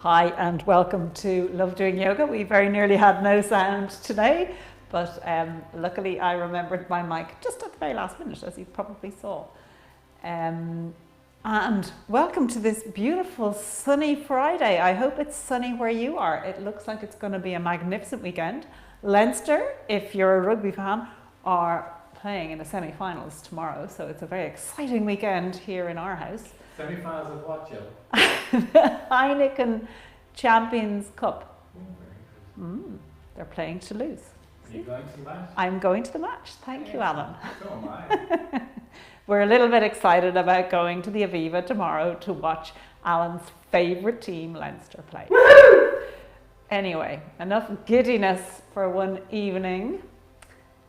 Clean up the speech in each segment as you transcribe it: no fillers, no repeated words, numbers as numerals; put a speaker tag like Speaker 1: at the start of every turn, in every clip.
Speaker 1: Hi and welcome to Love Doing Yoga. We very nearly had no sound today, but luckily I remembered my mic just at the very last minute, as you probably saw. And welcome to this beautiful sunny Friday. I hope it's sunny where you are. It looks like it's going to be a magnificent weekend. Leinster, if you're a rugby fan, are playing in the semi-finals tomorrow, so it's a very exciting weekend here in our house.
Speaker 2: Semi-finals of what, Jill?
Speaker 1: Heineken Champions Cup. They're playing to lose.
Speaker 2: Are you going to the match?
Speaker 1: I'm going to the match. Thank you, Alan.
Speaker 2: So am I.
Speaker 1: We're a little bit excited about going to the Aviva tomorrow to watch Alan's favourite team, Leinster, play. Anyway, enough giddiness for one evening.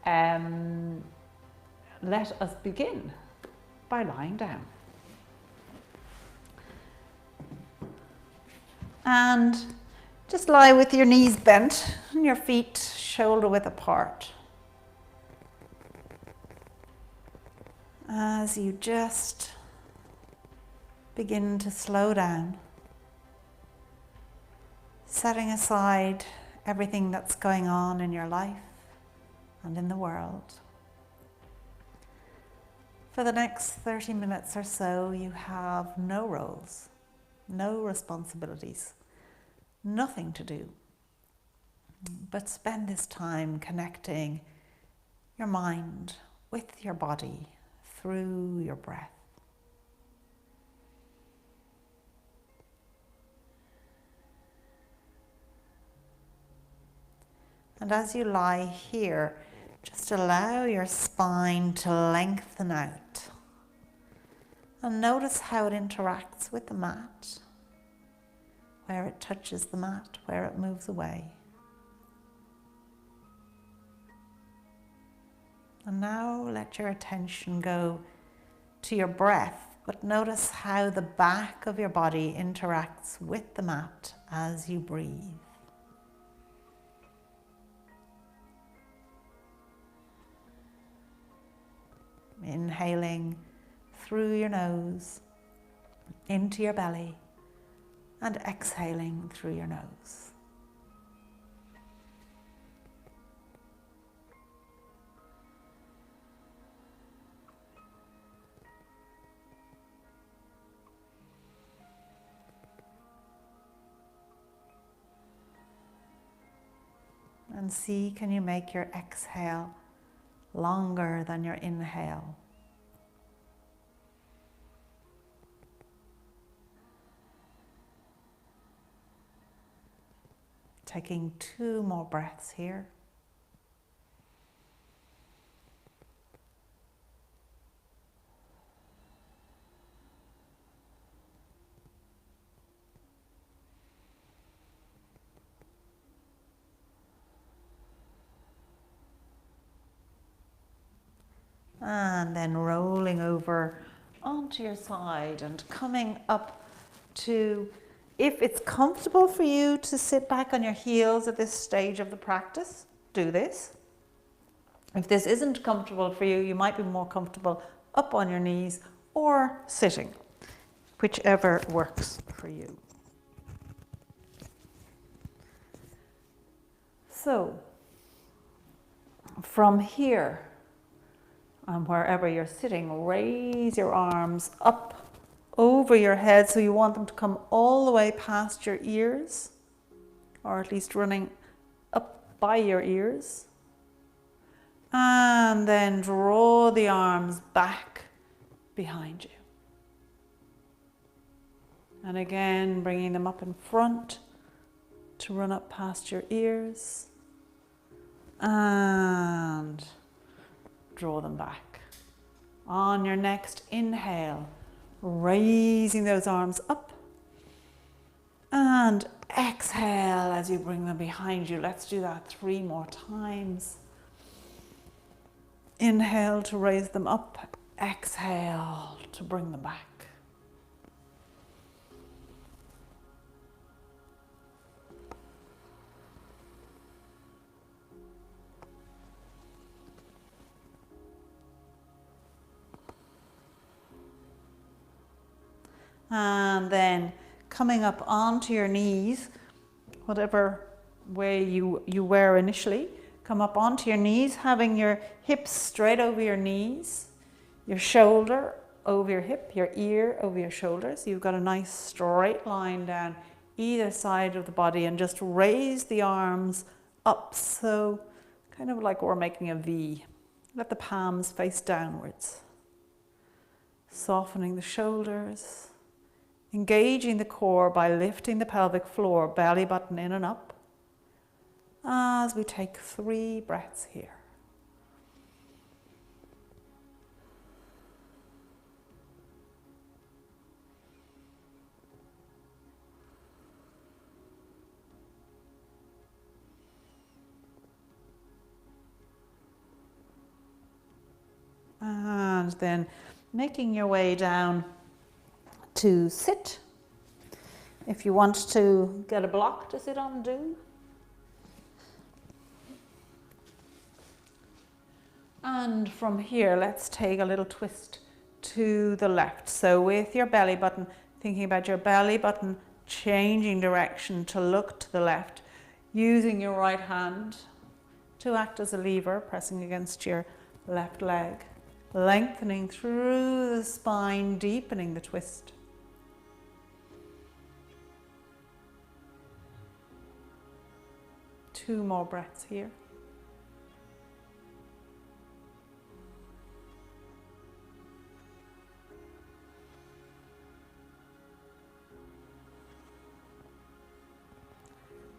Speaker 1: Let us begin by lying down. And just lie with your knees bent and your feet shoulder width apart. As you just begin to slow down, setting aside everything that's going on in your life and in the world. For the next 30 minutes or so, you have no roles, no responsibilities, nothing to do, but spend this time connecting your mind with your body through your breath. And as you lie here, just allow your spine to lengthen out. And notice how it interacts with the mat, where it touches the mat, where it moves away. And now let your attention go to your breath, but notice how the back of your body interacts with the mat as you breathe. Inhaling through your nose into your belly and exhaling through your nose. And see, can you make your exhale longer than your inhale? Taking 2 more breaths here. And then rolling over onto your side and coming up to, if it's comfortable for you to sit back on your heels at this stage of the practice, do this. If this isn't comfortable for you, you might be more comfortable up on your knees or sitting, whichever works for you. So, from here, and wherever you're sitting, raise your arms up over your head, so you want them to come all the way past your ears, or at least running up by your ears. And then draw the arms back behind you. And again, bringing them up in front to run up past your ears. And draw them back. On your next inhale, raising those arms up. And exhale as you bring them behind you. Let's do that 3 more times. Inhale to raise them up. Exhale to bring them back. And then coming up onto your knees, whatever way you were initially. Come up onto your knees, having your hips straight over your knees, your shoulder over your hip, your ear over your shoulder. So you've got a nice straight line down either side of the body, and just raise the arms up. So kind of like we're making a V. Let the palms face downwards. Softening the shoulders. Engaging the core by lifting the pelvic floor, belly button in and up. As we take 3 breaths here. And then making your way down to sit. If you want to get a block to sit on, do. And from here, let's take a little twist to the left. So with your belly button, thinking about your belly button changing direction to look to the left, using your right hand to act as a lever, pressing against your left leg, lengthening through the spine, deepening the twist. Two more breaths here.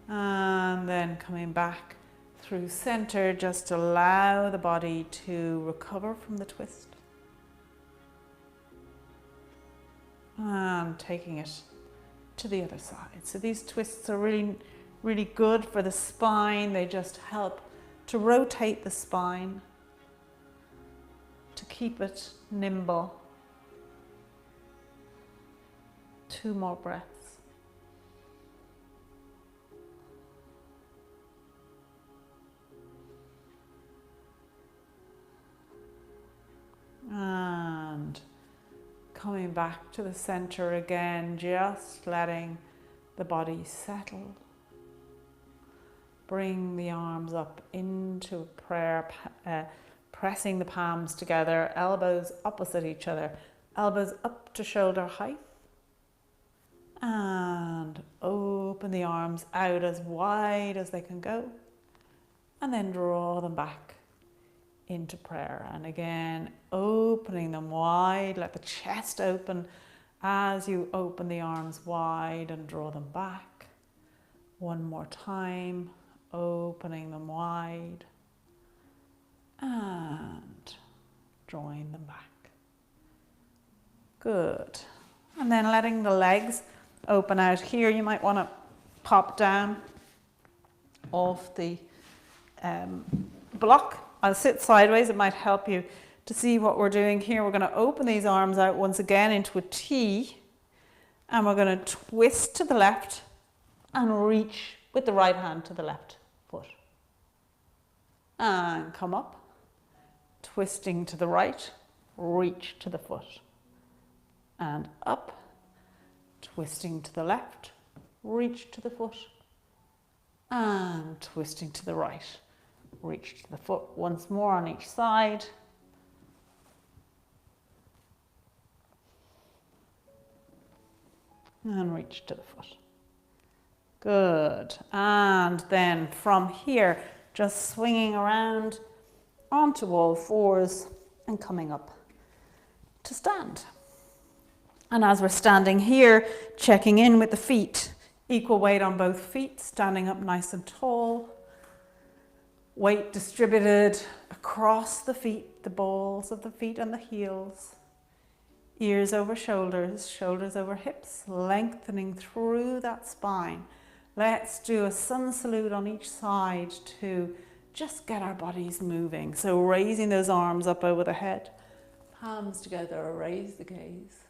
Speaker 1: And then coming back through center, just allow the body to recover from the twist. And taking it to the other side. So these twists are really good for the spine. They just help to rotate the spine, to keep it nimble. 2 more breaths. And coming back to the center again, just letting the body settle. Bring the arms up into prayer, pressing the palms together, elbows opposite each other, elbows up to shoulder height. And open the arms out as wide as they can go. And then draw them back into prayer. And again, opening them wide. Let the chest open as you open the arms wide and draw them back. One more time. Opening them wide and drawing them back. Good. And then letting the legs open out here. You might want to pop down off the block. I'll sit sideways. It might help you to see what we're doing here. We're going to open these arms out once again into a T, and we're going to twist to the left and reach with the right hand to the left foot. And come up, twisting to the right, reach to the foot. And up, twisting to the left, reach to the foot. And twisting to the right, reach to the foot. Once more on each side. And reach to the foot. Good. And then from here, just swinging around onto all fours and coming up to stand. And as we're standing here, checking in with the feet, equal weight on both feet, standing up nice and tall. Weight distributed across the feet, the balls of the feet and the heels. Ears over shoulders, shoulders over hips, lengthening through that spine. Let's do a sun salute on each side to just get our bodies moving. So raising those arms up over the head, palms together, raise the gaze.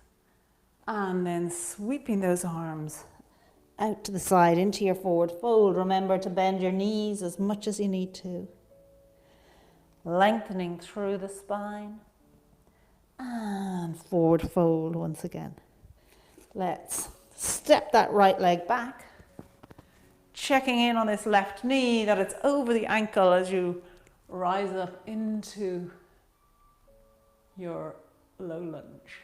Speaker 1: And then sweeping those arms out to the side into your forward fold. Remember to bend your knees as much as you need to. Lengthening through the spine. And forward fold once again. Let's Step that right leg back. Checking in on this left knee, that it's over the ankle as you rise up into your low lunge.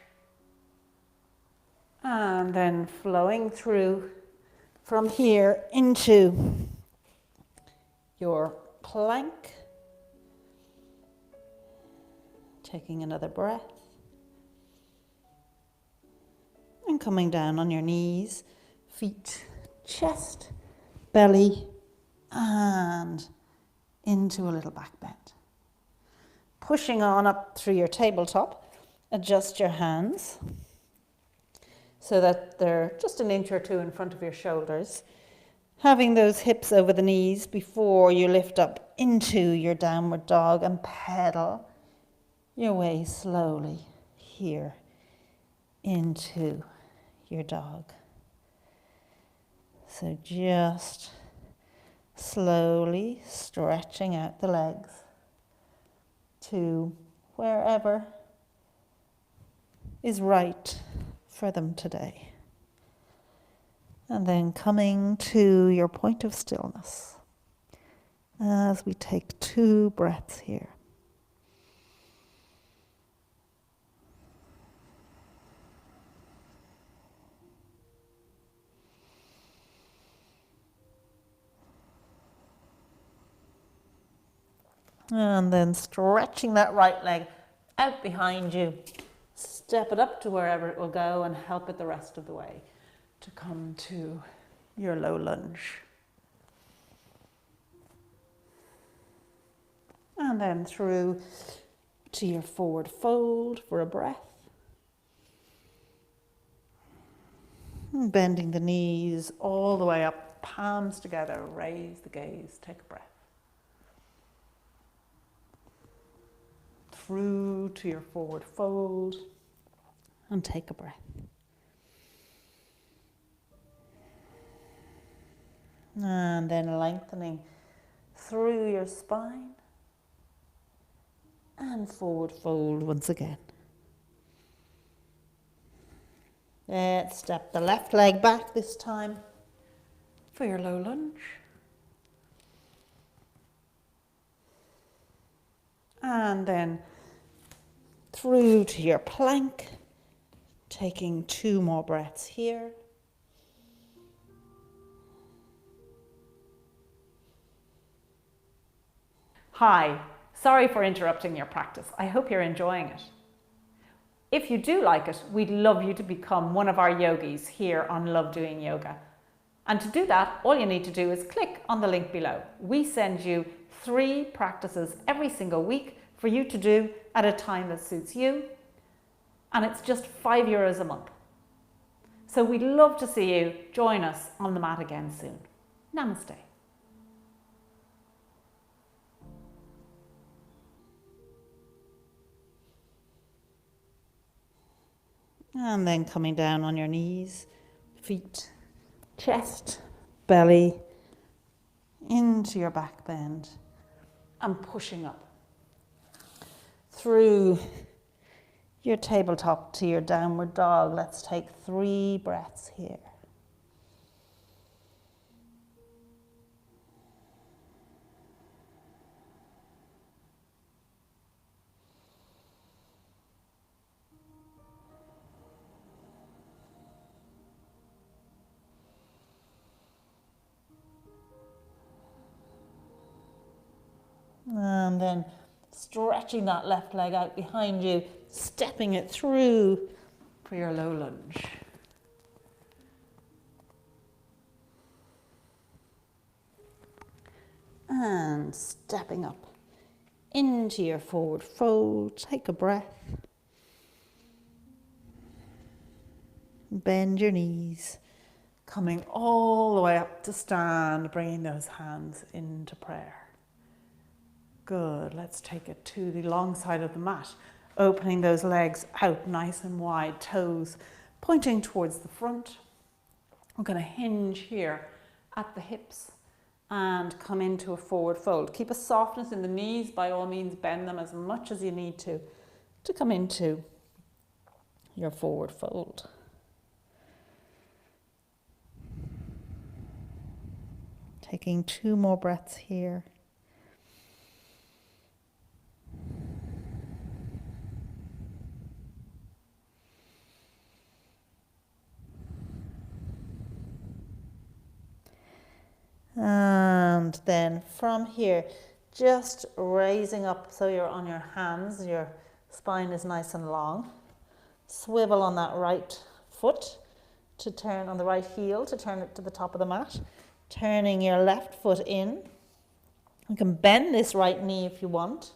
Speaker 1: And then flowing through from here into your plank. Taking another breath. And coming down on your knees, feet, chest, belly, and into a little back bend. Pushing on up through your tabletop, adjust your hands so that they're just an inch or two in front of your shoulders. Having those hips over the knees before you lift up into your downward dog and pedal your way slowly here into your dog. So just slowly stretching out the legs to wherever is right for them today. And then coming to your point of stillness as we take 2 breaths here. And then stretching that right leg out behind you. Step it up to wherever it will go and help it the rest of the way to come to your low lunge. And then through to your forward fold for a breath. And bending the knees all the way up, palms together, raise the gaze, take a breath. Through to your forward fold and take a breath. And then lengthening through your spine and forward fold once again. Let's step the left leg back this time for your low lunge. And then through to your plank, taking 2 more breaths here. Hi, sorry for interrupting your practice. I hope you're enjoying it. If you do like it, we'd love you to become one of our yogis here on Love Doing Yoga. And to do that, all you need to do is click on the link below. We send you 3 practices every single week for you to do at a time that suits you. And it's just €5 a month. So we'd love to see you join us on the mat again soon. Namaste. And then coming down on your knees, feet, chest, belly, into your back bend and pushing up through your tabletop to your downward dog. Let's take 3 breaths here. And then stretching that left leg out behind you, stepping it through for your low lunge. And stepping up into your forward fold. Take a breath. Bend your knees, coming all the way up to stand, bringing those hands into prayer. Good, let's take it to the long side of the mat, opening those legs out nice and wide, toes pointing towards the front. We're going to hinge here at the hips and come into a forward fold. Keep a softness in the knees, by all means bend them as much as you need to come into your forward fold.
Speaker 3: Taking 2 more breaths here. And then from here, just raising up so you're on your hands, your spine is nice and long. Swivel on that right foot to turn on the right heel to turn it to the top of the mat. Turning your left foot in. You can bend this right knee if you want.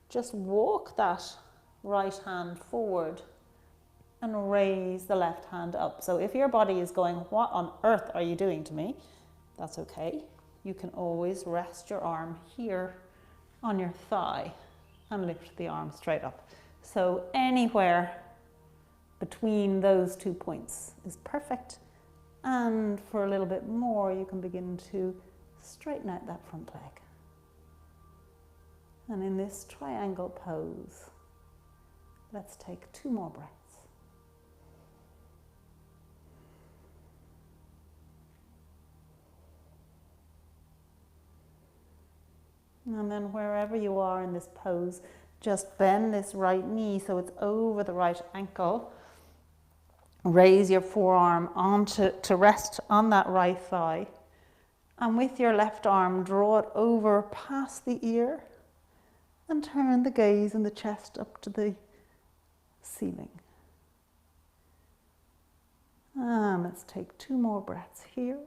Speaker 3: Just walk that right hand forward and raise the left hand up. So if your body is going, what on earth are you doing to me? That's okay. You can always rest your arm here on your thigh and lift the arm straight up. So anywhere between those 2 points is perfect. And for a little bit more, you can begin to straighten out that front leg. And in this triangle pose, let's take 2 more breaths. And then wherever you are in this pose, just bend this right knee so it's over the right ankle. Raise your forearm to rest on that right thigh. And with your left arm, draw it over past the ear and turn the gaze and the chest up to the ceiling. And let's take 2 more breaths here.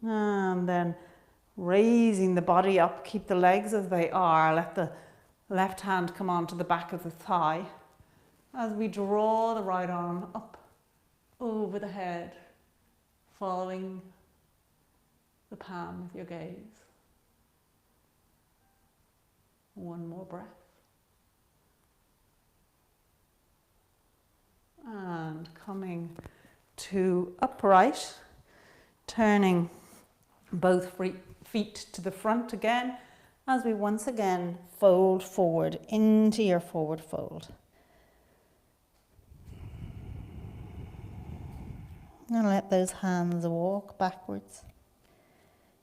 Speaker 3: And then raising the body up, keep the legs as they are, let the left hand come onto the back of the thigh as we draw the right arm up over the head, following the palm with your gaze. 1 more breath. And coming to upright, turning both feet to the front again as we once again fold forward into your forward fold. And let those hands walk backwards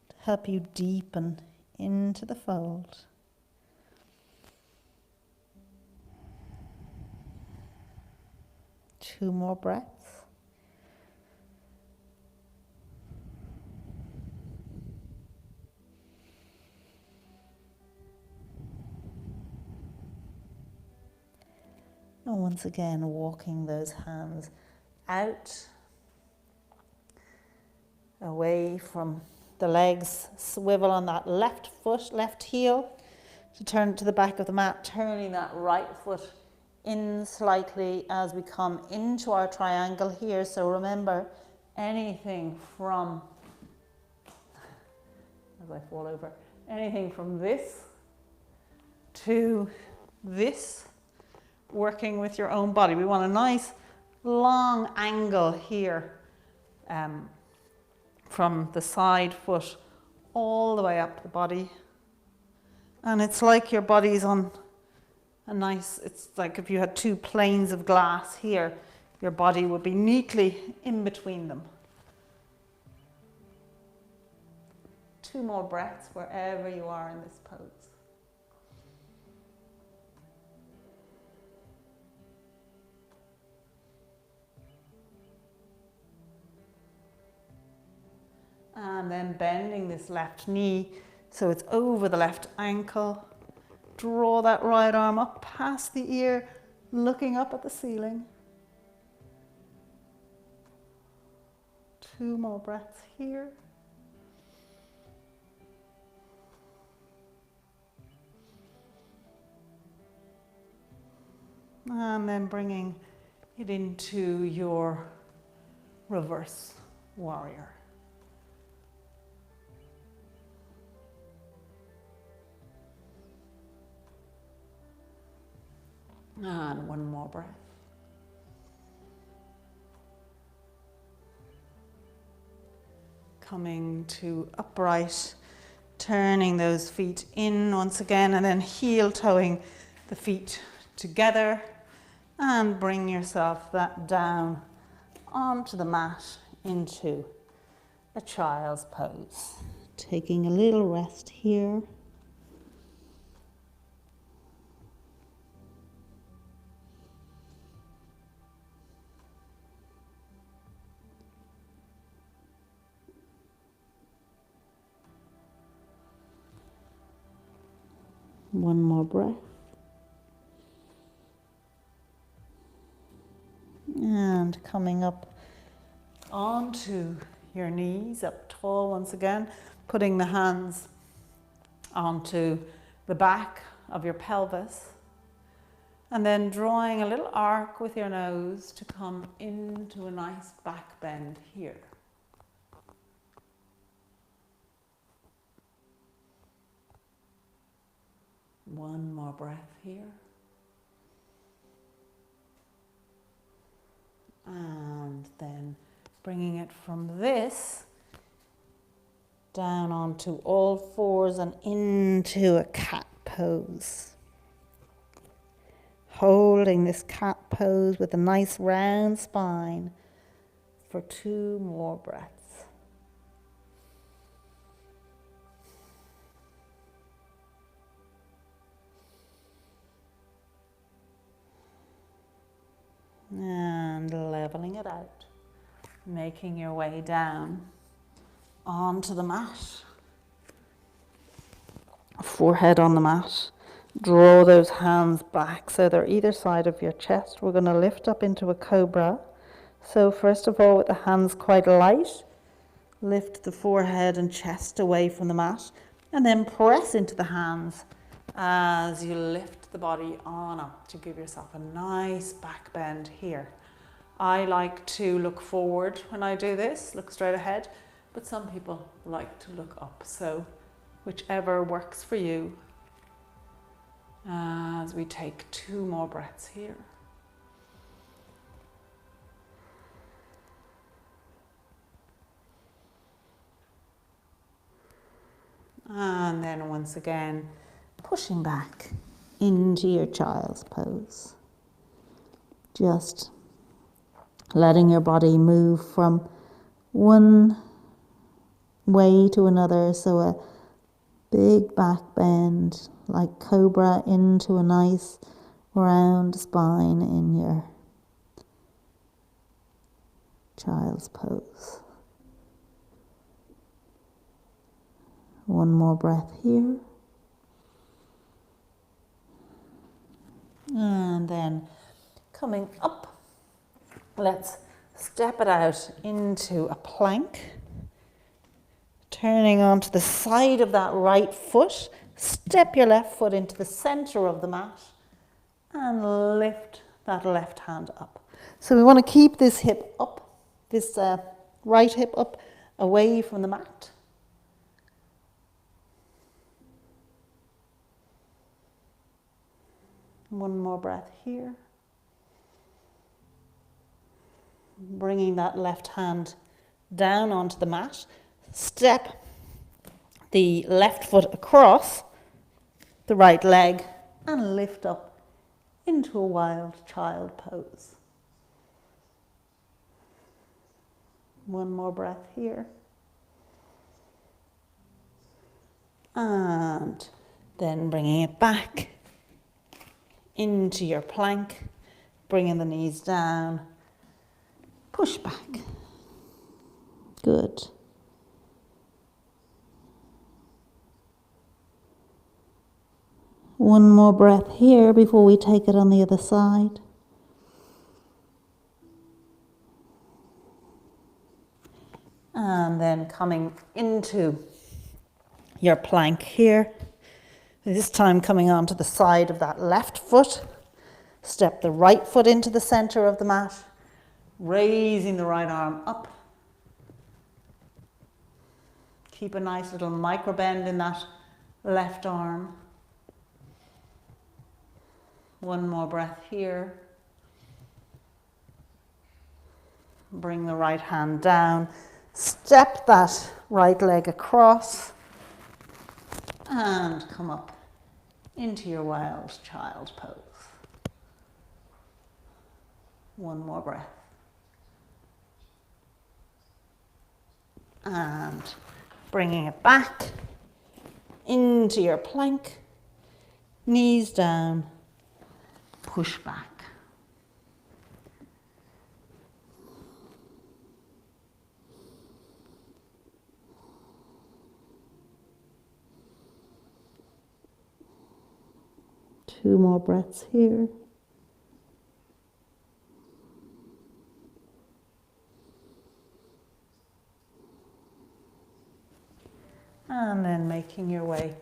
Speaker 3: to help you deepen into the fold. Two more breaths. And once again, walking those hands out, away from the legs. Swivel on that left foot, left heel, to turn it to the back of the mat, turning that right foot in slightly as we come into our triangle here. So remember, anything from, as I fall over, anything from this to this, working with your own body. We want a nice long angle here from the side foot all the way up the body. And it's like your body's on a nice, it's like if you had 2 planes of glass here, your body would be neatly in between them. 2 more breaths wherever you are in this pose. And then bending this left knee so it's over the left ankle. Draw that right arm up past the ear, looking up at the ceiling. 2 more breaths here. And then bringing it into your reverse warrior. And 1 more breath. Coming to upright, turning those feet in once again, and then heel toeing the feet together and bring yourself that down onto the mat into a child's pose. Taking a little rest here. One more breath. And coming up onto your knees, up tall once again, putting the hands onto the back of your pelvis, and then drawing a little arc with your nose to come into a nice back bend here. One more breath here. And then bringing it from this down onto all fours and into a cat pose. Holding this cat pose with a nice round spine for 2 more breaths. And leveling it out, making your way down onto the mat. Forehead on the mat. Draw those hands back so they're either side of your chest. We're going to lift up into a cobra. So first of all, with the hands quite light, lift the forehead and chest away from the mat, and then press into the hands as you lift the body on up to give yourself a nice back bend here. I like to look forward when I do this, look straight ahead, but some people like to look up. So whichever works for you. As we take 2 more breaths here. And then once again, pushing back into your child's pose. Just letting your body move from one way to another. So a big back bend, like cobra, into a nice round spine in your child's pose. One more breath here. And then coming up, let's step it out into a plank. Turning onto the side of that right foot, step your left foot into the center of the mat and lift that left hand up. So we want to keep this hip up, this right hip up away from the mat. One more breath here. Bringing that left hand down onto the mat. Step the left foot across the right leg and lift up into a wild child pose. One more breath here. And then bringing it back into your plank, bringing the knees down, push back. Good. One more breath here before we take it on the other side. And then coming into your plank here. This time coming onto the side of that left foot. Step the right foot into the center of the mat. Raising the right arm up. Keep a nice little micro bend in that left arm. One more breath here. Bring the right hand down. Step that right leg across. And come up into your wild child pose. One more breath. And bringing it back into your plank, knees down, push back. Two more breaths here. And then making your way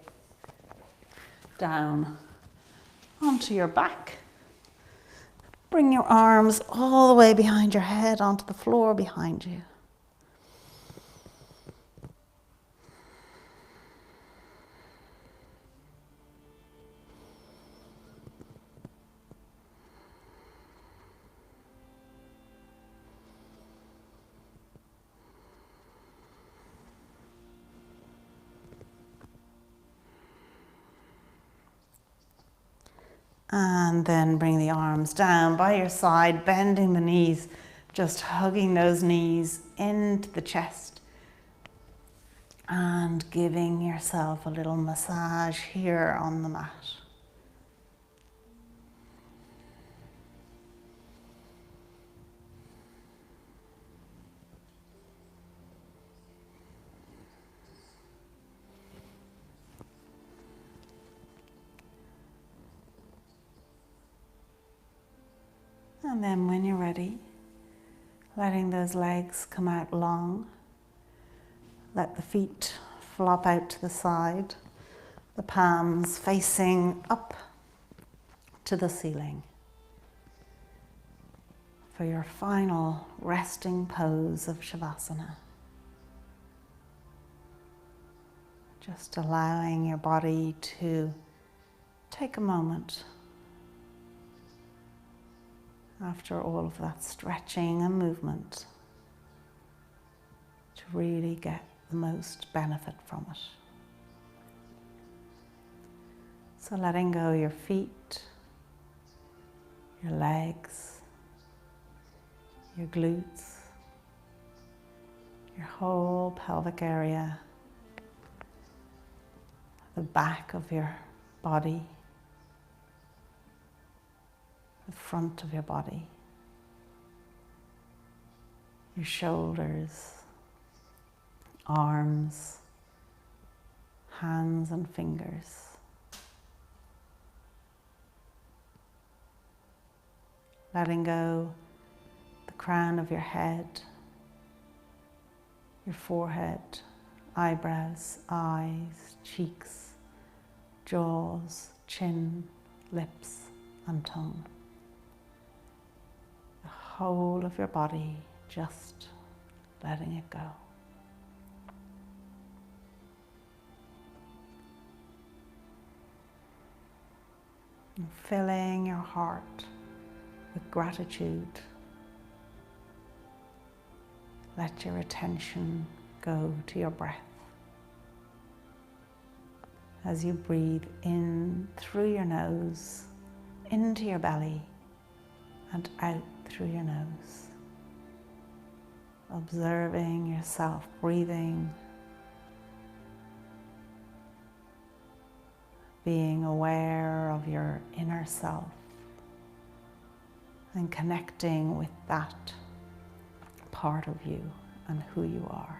Speaker 3: down onto your back. Bring your arms all the way behind your head onto the floor behind you. And then bring the arms down by your side, bending the knees, just hugging those knees into the chest. And giving yourself a little massage here on the mat. And then when you're ready, letting those legs come out long. Let the feet flop out to the side, the palms facing up to the ceiling. For your final resting pose of Shavasana. Just allowing your body to take a moment after all of that stretching and movement to really get the most benefit from it. So letting go your feet, your legs, your glutes, your whole pelvic area, the back of your body, the front of your body, your shoulders, arms, hands and fingers. Letting go the crown of your head, your forehead, eyebrows, eyes, cheeks, jaws, chin, lips and tongue. The whole of your body, just letting it go. And filling your heart with gratitude. Let your attention go to your breath. As you breathe in through your nose, into your belly, and out through your nose. Observing yourself breathing, being aware of your inner self, and connecting with that part of you and who you are.